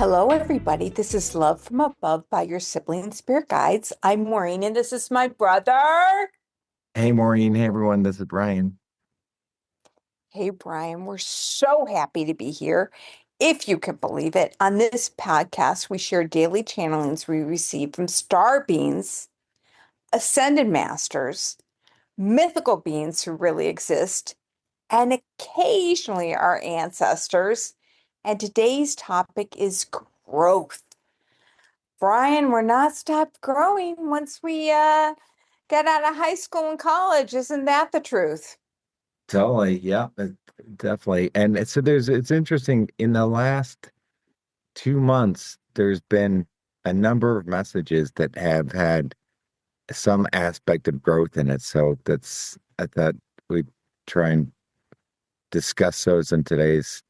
Hello, everybody. This is Love from Above by your Sibling Spirit Guides. I'm Maureen, and this is my brother. Hey Maureen, hey everyone, this is Brian. Hey, Brian, we're so happy to be here. If you can believe it, on this podcast, we share daily channelings we receive from star beings, ascended masters, mythical beings who really exist, and occasionally our ancestors. And today's topic is growth. Brian, we're not stopped growing once we get out of high school and college. Isn't that the truth? Totally, yeah, definitely. And it's interesting in the last 2 months, there's been a number of messages that have had some aspect of growth in it. So I thought we'd try and discuss those in today's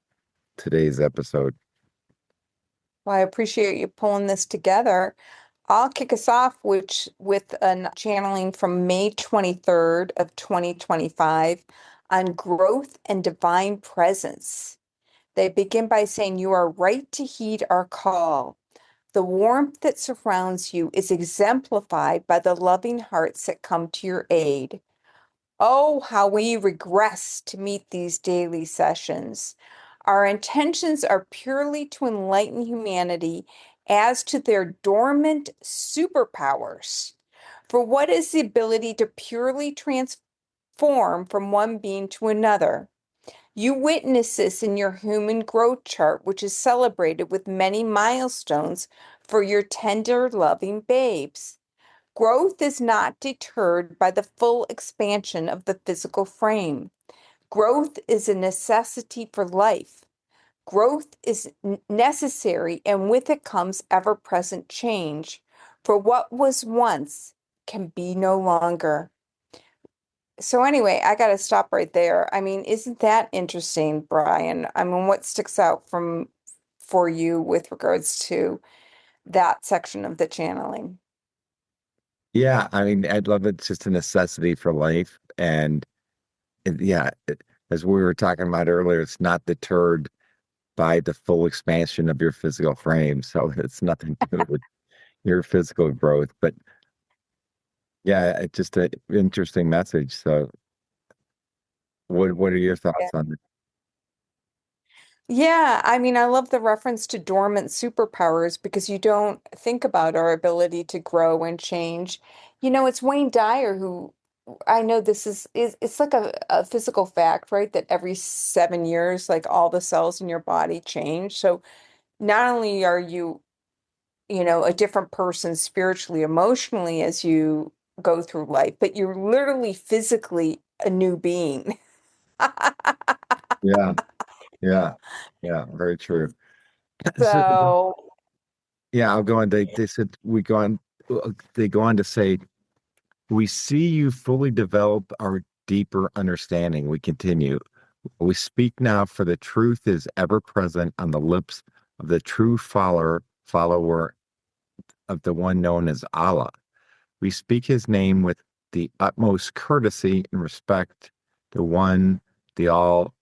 episode. Well, I appreciate you pulling this together. I'll kick us off with a channeling from May 23rd of 2025 on growth and divine presence. They begin by saying, "You are right to heed our call. The warmth that surrounds you is exemplified by the loving hearts that come to your aid. Oh, how we regress to meet these daily sessions. Our intentions are purely to enlighten humanity as to their dormant superpowers. For what is the ability to purely transform from one being to another? You witness this in your human growth chart, which is celebrated with many milestones for your tender, loving babes. Growth is not deterred by the full expansion of the physical frame. Growth is a necessity for life. Growth is necessary, and with it comes ever-present change. For what was once can be no longer." So anyway, I got to stop right there. I mean, isn't that interesting, Brian? I mean, what sticks out from for you with regards to that section of the channeling? Yeah, I mean, I'd love it's just a necessity for life. And yeah, as we were talking about earlier, it's not deterred by the full expansion of your physical frame. So it's nothing to do with your physical growth. But yeah, it's just an interesting message. So what are your thoughts on it? Yeah, I mean, I love the reference to dormant superpowers because you don't think about our ability to grow and change. It's Wayne Dyer who I know this is it's like a physical fact, right? That every 7 years, like all the cells in your body change. So not only are you, a different person spiritually, emotionally as you go through life, but you're literally physically a new being. Yeah, yeah, yeah, very true. So, So, yeah, I'll go on. They said they go on to say, we see you fully develop our deeper understanding. We continue. We speak now, for the truth is ever present on the lips of the true follower of the one known as Allah. We speak his name with the utmost courtesy and respect, the one, the all,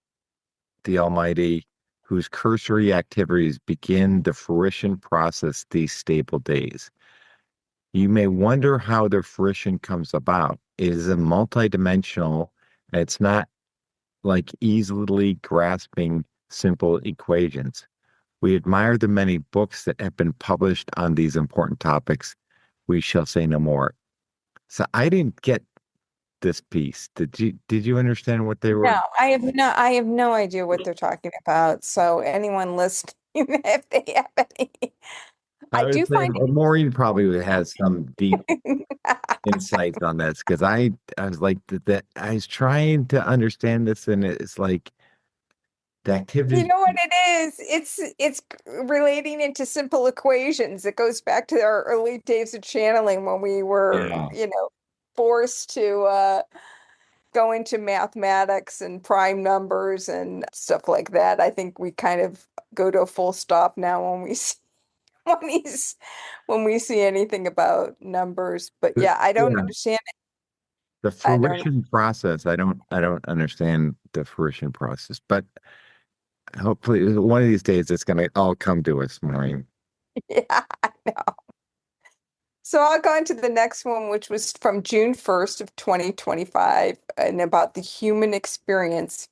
the Almighty, whose cursory activities begin the fruition process these stable days. You may wonder how their fruition comes about. It is a multidimensional, and it's not like easily grasping simple equations. We admire the many books that have been published on these important topics. We shall say no more. So I didn't get this piece. Did you understand what they were? no, I have no idea what they're talking about. So anyone listening, if they have any, I I would do say find Maureen probably has some deep it. insight on this because I was like that I was trying to understand this and it's like the You activities. know what it is? It's relating into simple equations. It goes back to our early days of channeling when we were, Yeah. forced to go into mathematics and prime numbers and stuff like that. I think we kind of go to a full stop now when we see when he's when we see anything about numbers. But yeah, I don't Yeah. understand it. The I don't. fruition process, I don't understand the fruition process, but Hopefully, one of these days it's going to all come to us, Maureen. Yeah, I know. So I'll go into the next one, which was from June 1st of 2025, and about the human experience.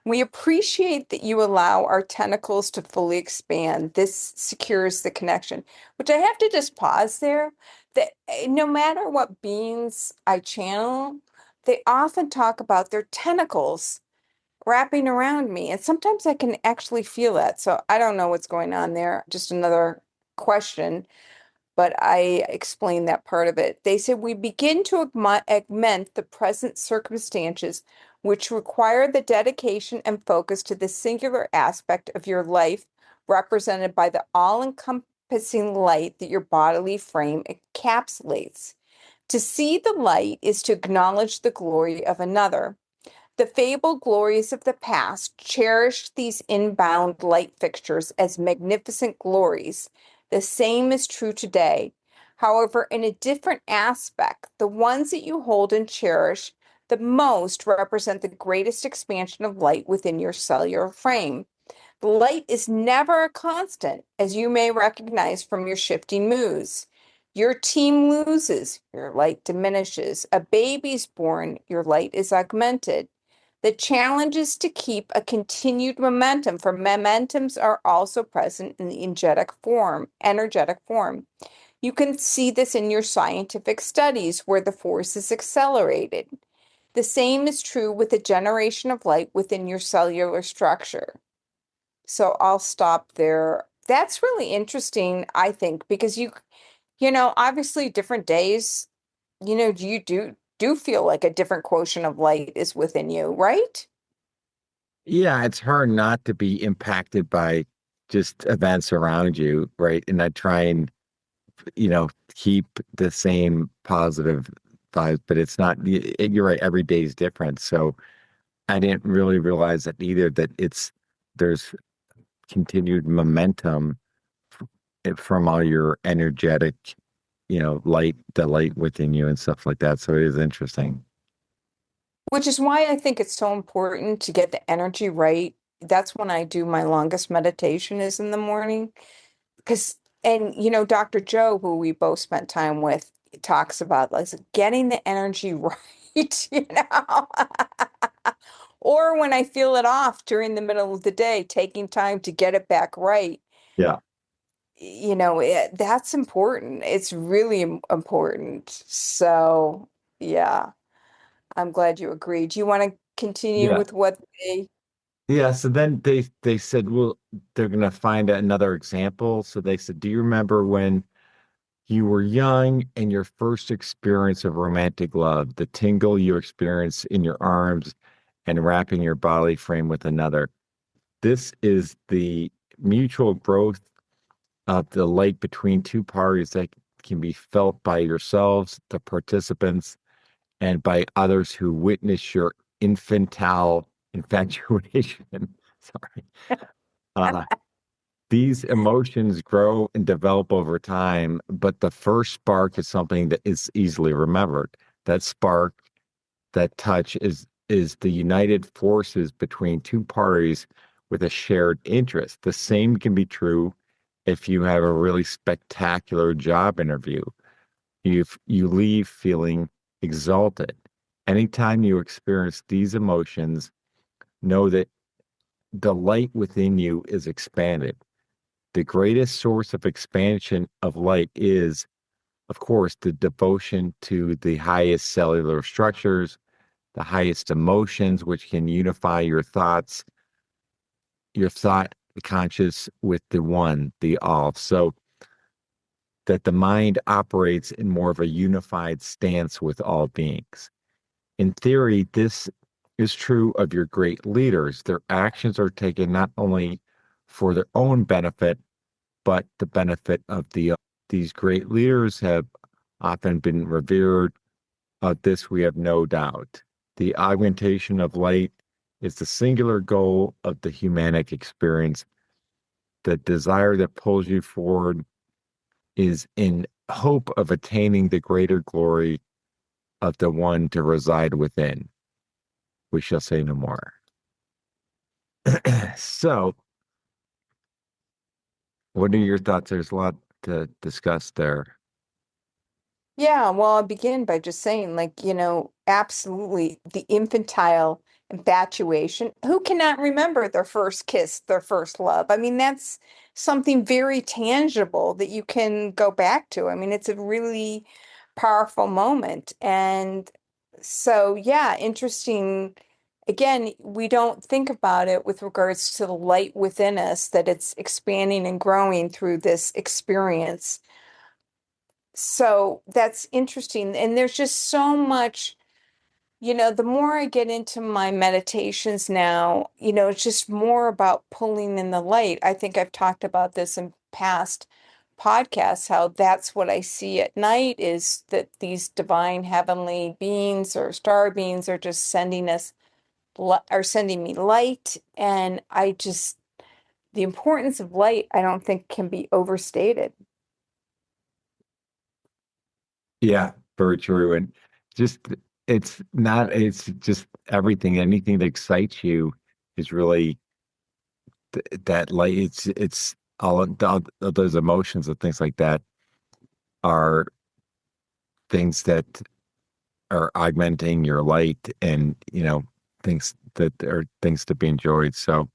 We appreciate that you allow our tentacles to fully expand. This secures the connection, which I have to just pause there. That no matter what beings I channel, they often talk about their tentacles wrapping around me. And sometimes I can actually feel that. So I don't know what's going on there. Just another question, but I explained that part of it. They said we begin to augment the present circumstances which require the dedication and focus to the singular aspect of your life represented by the all-encompassing light that your bodily frame encapsulates. To see the light is to acknowledge the glory of another. The fabled glories of the past cherished these inbound light fixtures as magnificent glories. The same is true today. However, in a different aspect, the ones that you hold and cherish the most represent the greatest expansion of light within your cellular frame. The light is never a constant, as you may recognize from your shifting moods. Your team loses, your light diminishes. A baby's born, your light is augmented. The challenge is to keep a continued momentum, for momentums are also present in the energetic form. You can see this in your scientific studies where the force is accelerated. The same is true with the generation of light within your cellular structure. So I'll stop there. That's really interesting, I think, because obviously different days, you do feel like a different quotient of light is within you, right? Yeah, it's hard not to be impacted by just events around you, right? And I try and, keep the same positive vibes, but it's not, you're right, every day is different. So I didn't really realize that either, that there's continued momentum from all your energetic, the light within you and stuff like that. So it is interesting. Which is why I think it's so important to get the energy right. That's when I do my longest meditation is in the morning. Because, and Dr. Joe, who we both spent time with, talks about like getting the energy right, Or when I feel it off during the middle of the day, taking time to get it back right. Yeah. That's important. It's really important. So, yeah, I'm glad you agreed. Do you want to continue Yeah. with what they? Yeah, so then they said, well, they're gonna find another example. So they said, do you remember when you were young and your first experience of romantic love, the tingle you experience in your arms and wrapping your body frame with another? This is the mutual growth of the light between two parties that can be felt by yourselves, the participants, and by others who witness your infantile infatuation. Sorry. Uh, these emotions grow and develop over time, but the first spark is something that is easily remembered. That spark, that touch is the united forces between two parties with a shared interest. The same can be true if you have a really spectacular job interview. You leave feeling exalted. Anytime you experience these emotions, know that the light within you is expanded. The greatest source of expansion of light is, of course, the devotion to the highest cellular structures, the highest emotions, which can unify your thought conscious with the one, the all. So that the mind operates in more of a unified stance with all beings. In theory, this is true of your great leaders. Their actions are taken not only for their own benefit, but the benefit of these great leaders have often been revered. Of this, we have no doubt. The augmentation of light is the singular goal of the humanic experience. The desire that pulls you forward is in hope of attaining the greater glory of the one to reside within. We shall say no more. So, what are your thoughts? There's a lot to discuss there. Yeah, well, I'll begin by just saying, like, absolutely the infantile infatuation. Who cannot remember their first kiss, their first love? I mean, that's something very tangible that you can go back to. I mean, it's a really powerful moment. And so, yeah, interesting. Again, we don't think about it with regards to the light within us, that it's expanding and growing through this experience. So that's interesting. And there's just so much, the more I get into my meditations now, it's just more about pulling in the light. I think I've talked about this in past podcasts, how that's what I see at night is that these divine heavenly beings or star beings are just are sending me light. And the importance of light, I don't think can be overstated. Yeah, very true. And just it's just everything, anything that excites you is really that light. It's all of those emotions and things like that are things that are augmenting your light and, things that are things to be enjoyed. So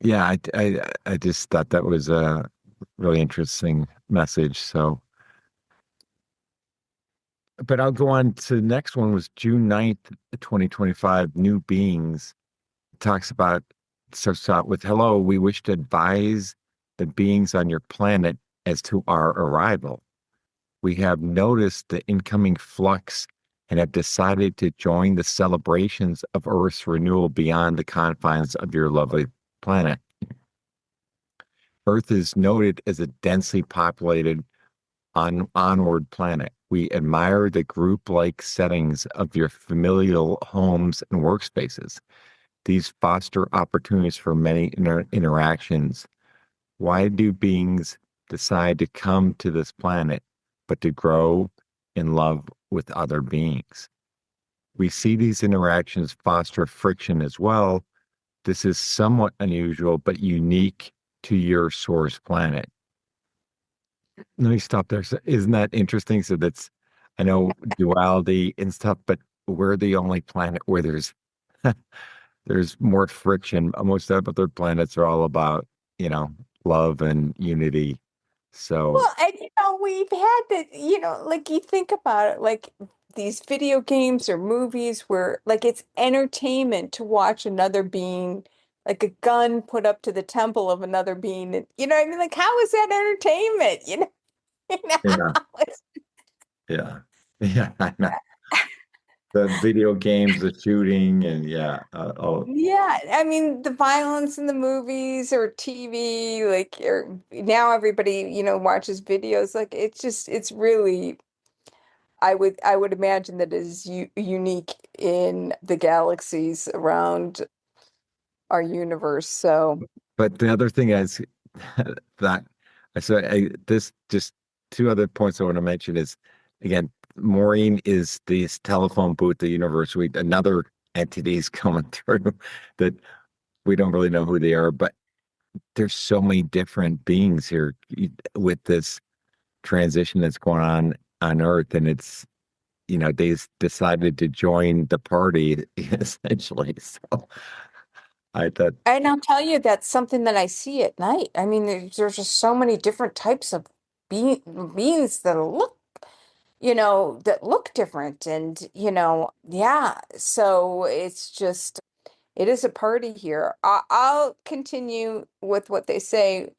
yeah, I just thought that was a really interesting message. So, but I'll go on to the next one was June 9th, 2025, New Beings. Talks about starts out with hello, we wish to advise the beings on your planet as to our arrival. We have noticed the incoming flux and have decided to join the celebrations of Earth's renewal beyond the confines of your lovely planet. Earth is noted as a densely populated onward planet. We admire the group-like settings of your familial homes and workspaces. These foster opportunities for many interactions. Why do beings decide to come to this planet, but to grow in love with other beings? We see these interactions foster friction as well. This is somewhat unusual, but unique to your source planet. Let me stop there. So isn't that interesting? So I know duality and stuff, but we're the only planet where there's more friction. Most other planets are all about, you know, love and unity. So Well, and we've had that, like you think about it, like these video games or movies where like it's entertainment to watch another being, like a gun put up to the temple of another being. And, what I mean? Like, how is that entertainment? You know? yeah, It's- yeah, yeah. I know. The video games, the shooting, and yeah. Oh, Yeah, I mean the violence in the movies or TV, like now everybody, watches videos. Like it's really I would imagine that is u unique in the galaxies around our universe. So, but the other thing is that this just two other points I want to mention is again, Maureen is this telephone booth, the universe. Another entities coming through that we don't really know who they are, but there's so many different beings here with this transition that's going on Earth, and it's they decided to join the party essentially. So I thought, and I'll tell you that's something that I see at night. I mean, there's just so many different types of beings that look different, and yeah. So it is a party here. I'll continue with what they say.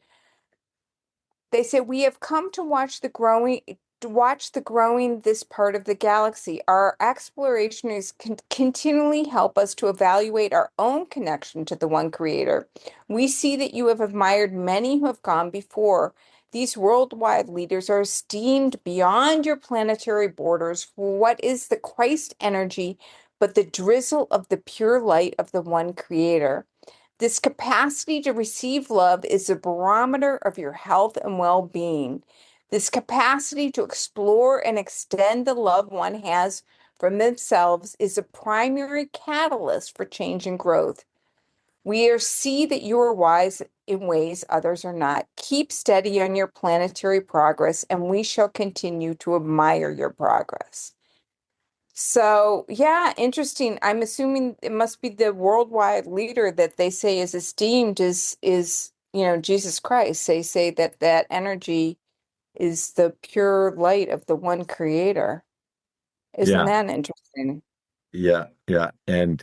They say we have come to watch the growing this part of the galaxy. Our explorations continually help us to evaluate our own connection to the one creator. We see that you have admired many who have gone before. These worldwide leaders are esteemed beyond your planetary borders for what is the Christ energy, but the drizzle of the pure light of the one creator. This capacity to receive love is a barometer of your health and well-being. This capacity to explore and extend the love one has from themselves is a primary catalyst for change and growth. We are see that you are wise in ways others are not. Keep steady on your planetary progress, and we shall continue to admire your progress. So, yeah, interesting. I'm assuming it must be the worldwide leader that they say is esteemed is Jesus Christ. They say that that energy is the pure light of the one creator. Isn't Yeah, that interesting? yeah. And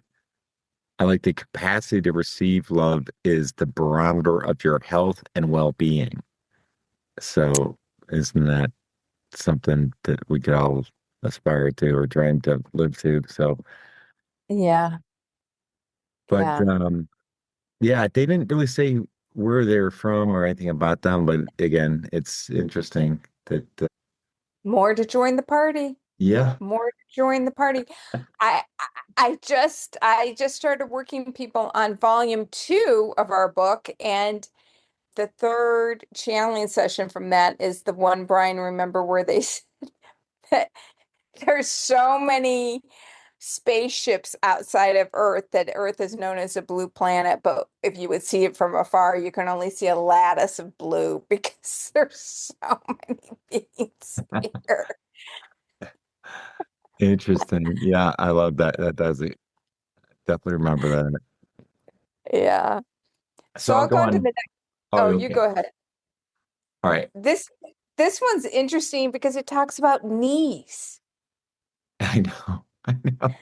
I like the capacity to receive love is the barometer of your health and well-being. So isn't that something that we could all aspire to or dream to live to? So, Yeah, but yeah. yeah, they didn't really say where they're from or anything about them. But again, it's interesting that More to join the party. yeah, More to join the party. I just started working people on volume 2 of our book, and the third channeling session from that is the one, Brian, remember where they said that there's so many spaceships outside of Earth that Earth is known as a blue planet, but if you would see it from afar, you can only see a lattice of blue because there's so many beings here. interesting. Yeah, I love that. That does it. Definitely remember that. Yeah. So So I'll I'll go go on to the on. next. Oh, Oh, you okay. go ahead. All right. This this one's interesting because it talks about knees. I know. I know.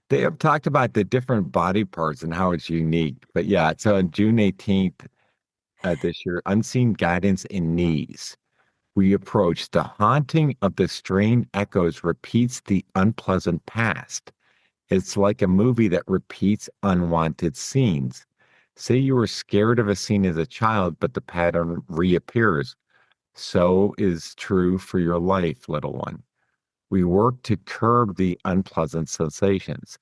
They have talked about the different body parts and how it's unique. But yeah, so on June 18th this year, Unseen Guidance in Knees, we approach the haunting of the strained echoes repeats the unpleasant past. It's like a movie that repeats unwanted scenes. Say you were scared of a scene as a child, but the pattern reappears. So is true for your life, little one. We work to curb the unpleasant sensations.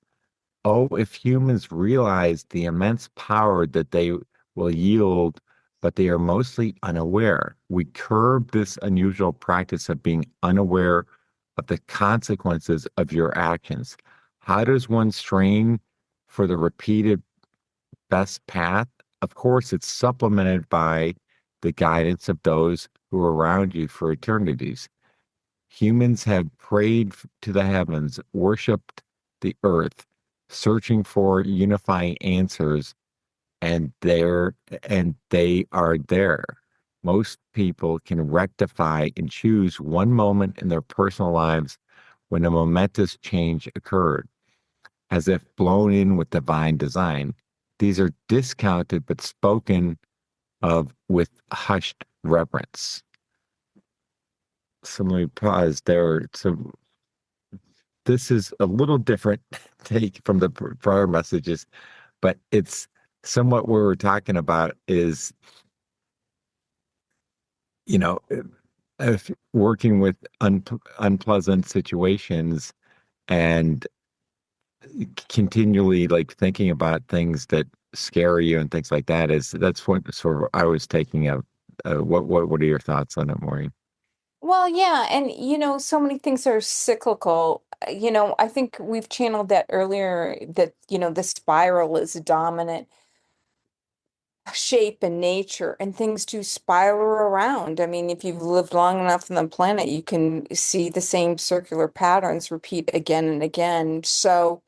Oh, if humans realized the immense power that they will yield, but they are mostly unaware. We curb this unusual practice of being unaware of the consequences of your actions. How does one strain for the repeated best path? Of course, it's supplemented by the guidance of those who are around you for eternities. Humans have prayed to the heavens, worshiped the earth, searching for unifying answers, and they are there. Most people can rectify and choose one moment in their personal lives when a momentous change occurred, as if blown in with divine design. These are discounted but spoken of with hushed reverence. So let me pause there. So this is a little different take from the prior messages, but it's somewhat what we're talking about is, you know, if working with unpleasant situations and continually like thinking about things that scare you and things like that is that's what sort of I was taking up. What are your thoughts on it, Maureen? Well, yeah, and so many things are cyclical. I think we've channeled that earlier that, the spiral is a dominant shape in nature and things do spiral around. I mean, if you've lived long enough on the planet, you can see the same circular patterns repeat again and again. So,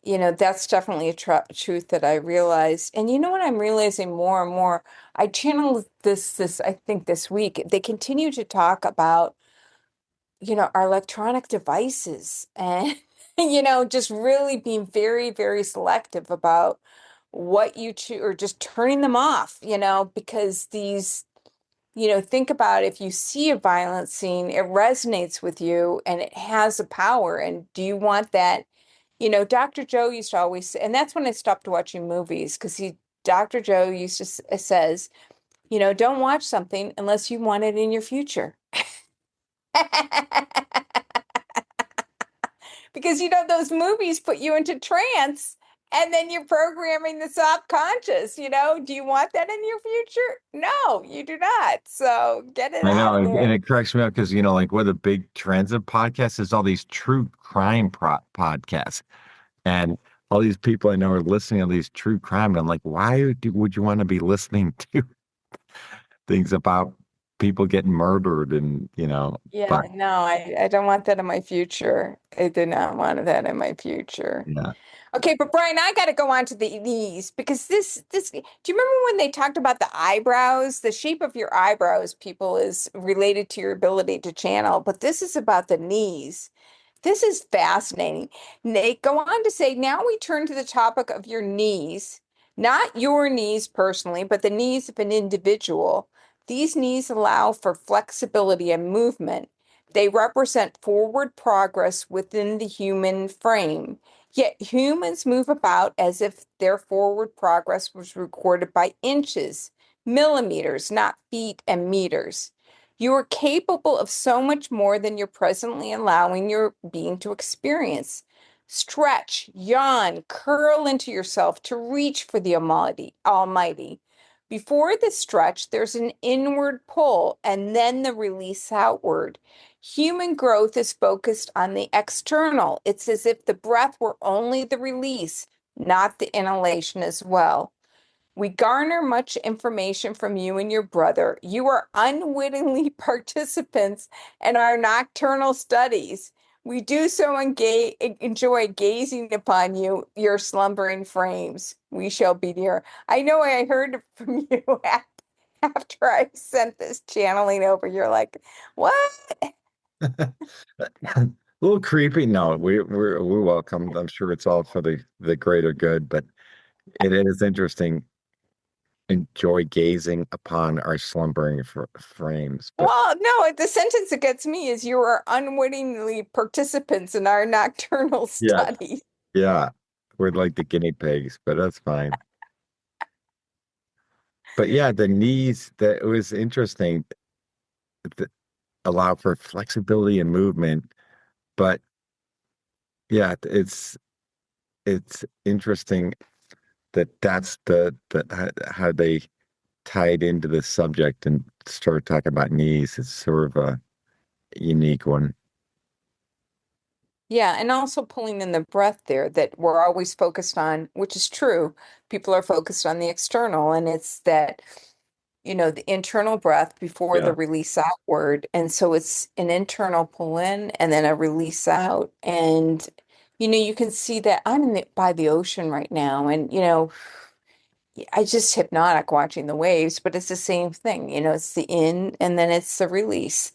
that's definitely a truth that I realized. And you know what I'm realizing more and more? I channeled this I think this week. They continue to talk about, our electronic devices and, just really being very, very selective about what you choose or just turning them off, because think about if you see a violent scene, it resonates with you and it has a power. And do you want that? Dr. Joe used to always say, and that's when I stopped watching movies because Dr. Joe used to says, don't watch something unless you want it in your future. Because those movies put you into trance And then you're programming the subconscious, do you want that in your future? No, you do not. So get it I out know, of and there. it cracks me up because like one of the big trends of podcasts is all these true crime podcasts, and all these people I know are listening to these true crime, and I'm like, would you want to be listening to things about people getting murdered and Yeah, but no, I don't want that in my future. I do not want that in my future. yeah, Okay, but Brian, I got to go on to the knees because do you remember when they talked about the eyebrows? The shape of your eyebrows, people, is related to your ability to channel, but this is about the knees. This is fascinating. They go on to say, now we turn to the topic of your knees, not your knees personally, but the knees of an individual. These knees allow for flexibility and movement. They represent forward progress within the human frame. Yet humans move about as if their forward progress was recorded by inches, millimeters, not feet and meters. You are capable of so much more than you're presently allowing your being to experience. Stretch, yawn, curl into yourself to reach for the Almighty. Before the stretch, there's an inward pull and then the release outward. Human growth is focused on the external. It's as if the breath were only the release, not the inhalation as well. We garner much information from you and your brother. You are unwittingly participants in our nocturnal studies. We do so enjoy gazing upon you, your slumbering frames. We shall be near. I know I heard from you after I sent this channeling over. You're like, what? a little creepy. No, we're welcome. I'm sure it's all for the greater good, but it is interesting. Enjoy gazing upon our slumbering frames, but Well, no, the sentence that gets me is you are unwittingly participants in our nocturnal yeah, studies. yeah, we're like the guinea pigs, but that's fine. But yeah, the knees, that it was interesting that allow for flexibility and movement. But yeah, it's interesting that that's how they tied into the subject and started talking about knees. It's sort of a unique one. Yeah, and also pulling in the breath there that we're always focused on, which is true. People are focused on the external, and it's that, the internal breath before the Yeah, release outward. And so it's an internal pull in and then a release out. And, you can see that I'm by the ocean right now, and, I just hypnotic watching the waves, but it's the same thing. It's the in and then it's the release.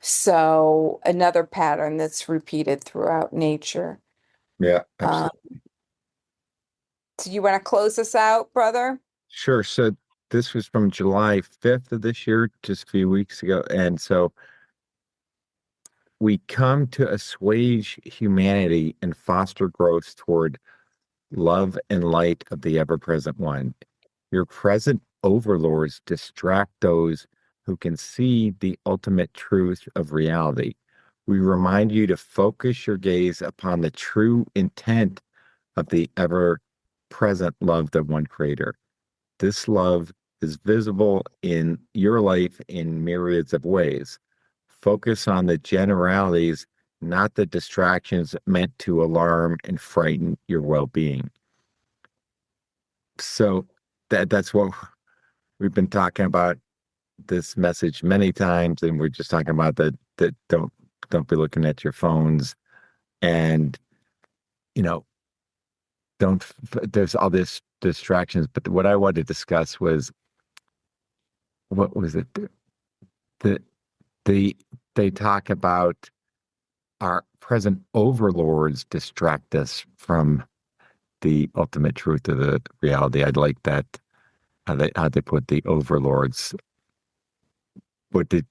So another pattern that's repeated throughout nature. yeah, Um, absolutely. so you want to close us out, brother? Sure. So this was from July 5th of this year, just a few weeks ago. And so we come to assuage humanity and foster growth toward love and light of the ever-present one. Your present overlords distract those who can see the ultimate truth of reality. We remind you to focus your gaze upon the true intent of the ever-present love of one creator. This love is visible in your life in myriads of ways. Focus on the generalities, not the distractions meant to alarm and frighten your well-being. So that's what we've been talking about this message many times, and we're just talking about that don't be looking at your phones, and you know don't there's all this distractions. But what I wanted to discuss was what was it? The the they talk about our present overlords distract us from the ultimate truth of the reality. I'd like that how they put the overlords. What did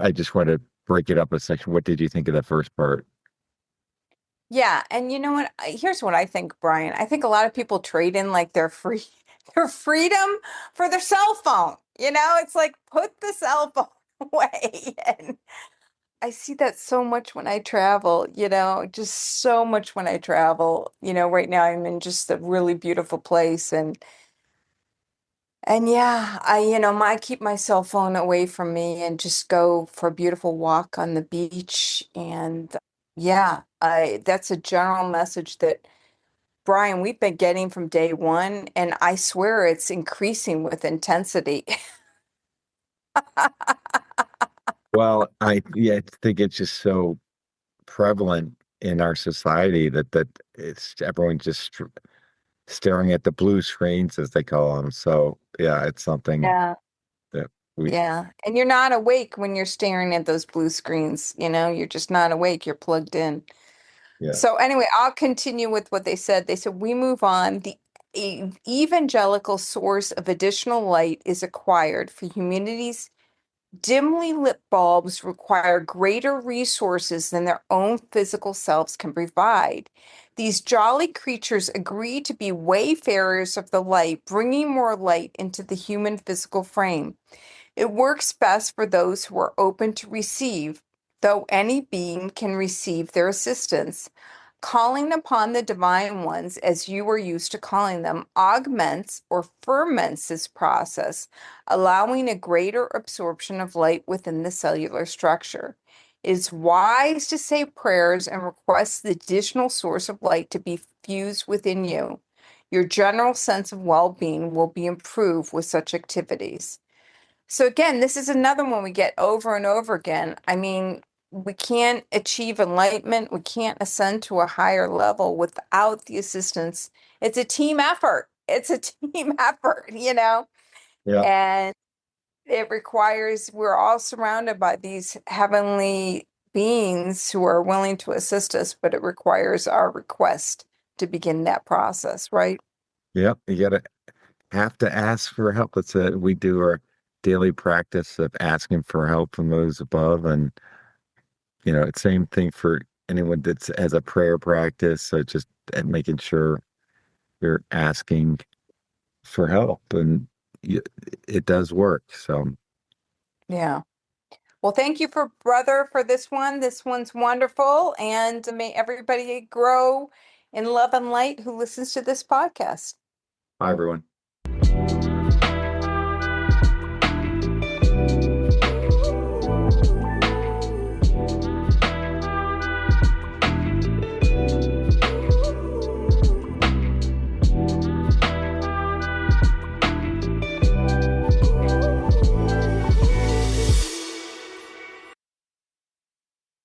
I just want to break it up a section? What did you think of the first part? Yeah, and you know what? Here's what I think, Brian. I think a lot of people trade in like their their freedom for their cell phone. It's like put the cell phone away. I see that so much when I travel, just so much when I travel. Right now I'm in just a really beautiful place and yeah, I keep my cell phone away from me and just go for a beautiful walk on the beach. And yeah, I that's a general message that Brian, we've been getting from day one, and I swear it's increasing with intensity. Well, I think it's just so prevalent in our society that it's everyone just staring at the blue screens as they call them. So yeah, it's something Yeah. that we Yeah. And you're not awake when you're staring at those blue screens, you're just not awake, you're plugged in. yeah. So anyway, I'll continue with what they said. They said we move on. The evangelical source of additional light is acquired for humanity's dimly lit bulbs require greater resources than their own physical selves can provide. These jolly creatures agree to be wayfarers of the light, bringing more light into the human physical frame. It works best for those who are open to receive, though any being can receive their assistance. Calling upon the divine ones, as you are used to calling them, augments or ferments this process, allowing a greater absorption of light within the cellular structure. It is wise to say prayers and request the additional source of light to be fused within you. Your general sense of well being will be improved with such activities. So again, this is another one we get over and over again. I mean, we can't achieve enlightenment, we can't ascend to a higher level without the assistance. It's a team effort. It's a team effort. Yeah. And it requires, we're all surrounded by these heavenly beings who are willing to assist us, but it requires our request to begin that process, right? Yep. You gotta have to ask for help. That's it. We do our daily practice of asking for help from those above. And, it's same thing for anyone that's as a prayer practice. So just making sure you're asking for help and you, it does work. So Yeah. Well, thank you for brother for this one. This one's wonderful. And may everybody grow in love and light who listens to this podcast. bye, everyone.